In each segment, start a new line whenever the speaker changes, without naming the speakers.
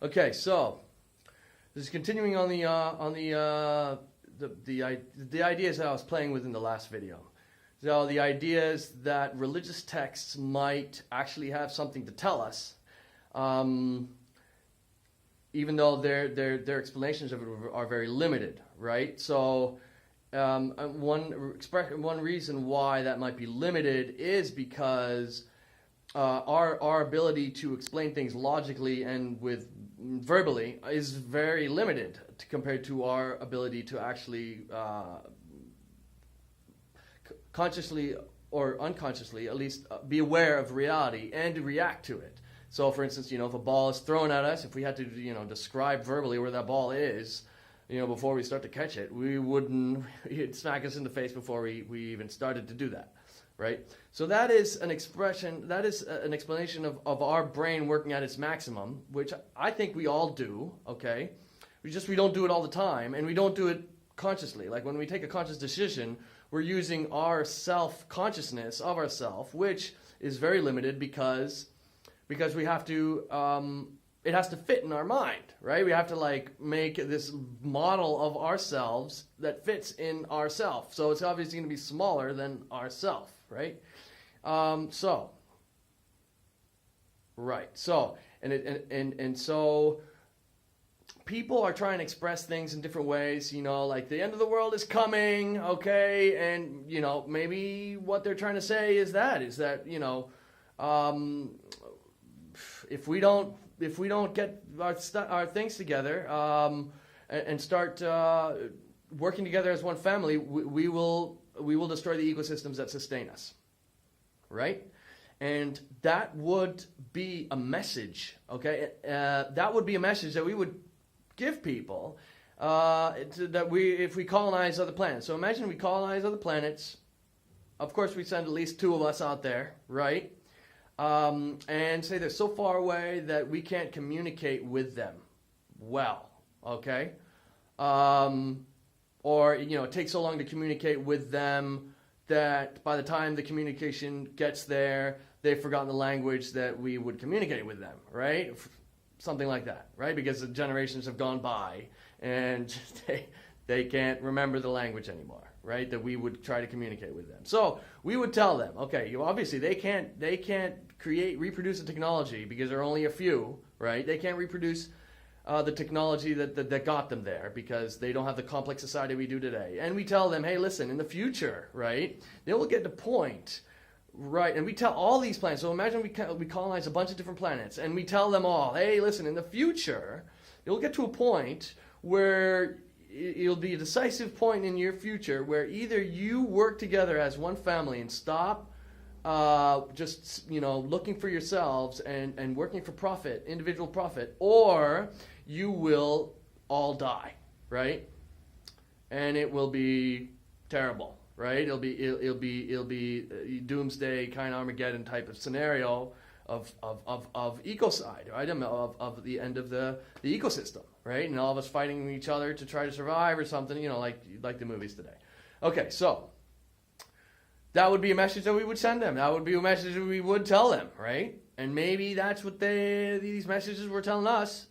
Okay, so this is continuing on the ideas that I was playing with in the last video. So the idea is that religious texts might actually have something to tell us, even though their explanations of it are very limited, right? So one reason why that might be limited is because our ability to explain things logically and with verbally is very limited compared to our ability to actually consciously or unconsciously at least be aware of reality and to react to it. So for instance, if a ball is thrown at us, if we had to describe verbally where that ball is, before we start to catch it, it'd smack us in the face before we even started to do that. Right? So that is an explanation of our brain working at its maximum, which I think we all do, okay? We don't do it all the time, and we don't do it consciously. Like when we take a conscious decision, we're using our self-consciousness of ourself, which is very limited because we have to, it has to fit in our mind, right? We have to make this model of ourselves that fits in ourself. So it's obviously going to be smaller than ourself, right? So people are trying to express things in different ways, like the end of the world is coming, okay? And, maybe what they're trying to say is that, if we don't get our things together and start working together as one family, we will destroy the ecosystems that sustain us, right? And that would be a message, okay? That would be a message that we would give people if we colonize other planets. So imagine we colonize other planets. Of course, we send at least 2 of us out there, right? And say they're so far away that we can't communicate with them well, okay? Or, it takes so long to communicate with them that by the time the communication gets there, they've forgotten the language that we would communicate with them, right? Something like that, right? Because the generations have gone by and they can't remember the language anymore, right? That we would try to communicate with them. So we would tell them, okay, obviously they can't reproduce a technology because there are only a few, right? They can't reproduce the technology that got them there because they don't have the complex society we do today. And we tell them, hey, listen, in the future, right, they will get to point, right, and we tell all these planets, so imagine we colonize a bunch of different planets, and we tell them all, hey, listen, in the future, you'll get to a point where it'll be a decisive point in your future where either you work together as one family and stop looking for yourselves and working for profit, individual profit, or you will all die, right? And it will be terrible, right? It'll be doomsday kind of Armageddon type of scenario of ecocide, right? Of the end of the ecosystem, right? And all of us fighting each other to try to survive or something, like the movies today. Okay, so that would be a message that we would send them. That would be a message that we would tell them, right? And maybe that's what these messages were telling us.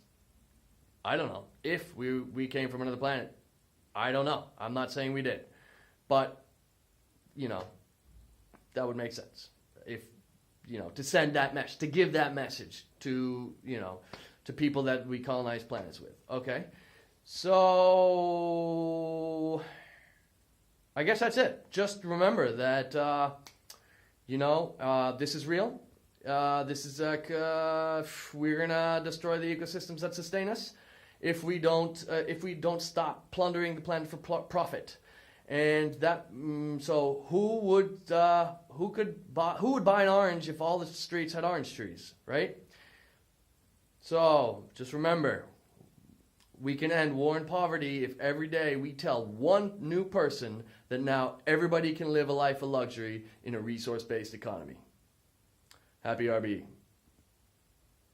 I don't know. If we came from another planet, I don't know. I'm not saying we did. But, that would make sense. If, to send that message, to give that message to, to people that we colonize planets with. Okay? So I guess that's it. Just remember that, this is real. This is we're gonna destroy the ecosystems that sustain us if we don't stop plundering the planet for profit. And that so who would buy an orange if all the streets had orange trees, right? So just remember, we can end war and poverty if every day we tell one new person that now everybody can live a life of luxury in a resource-based economy. Happy RBE.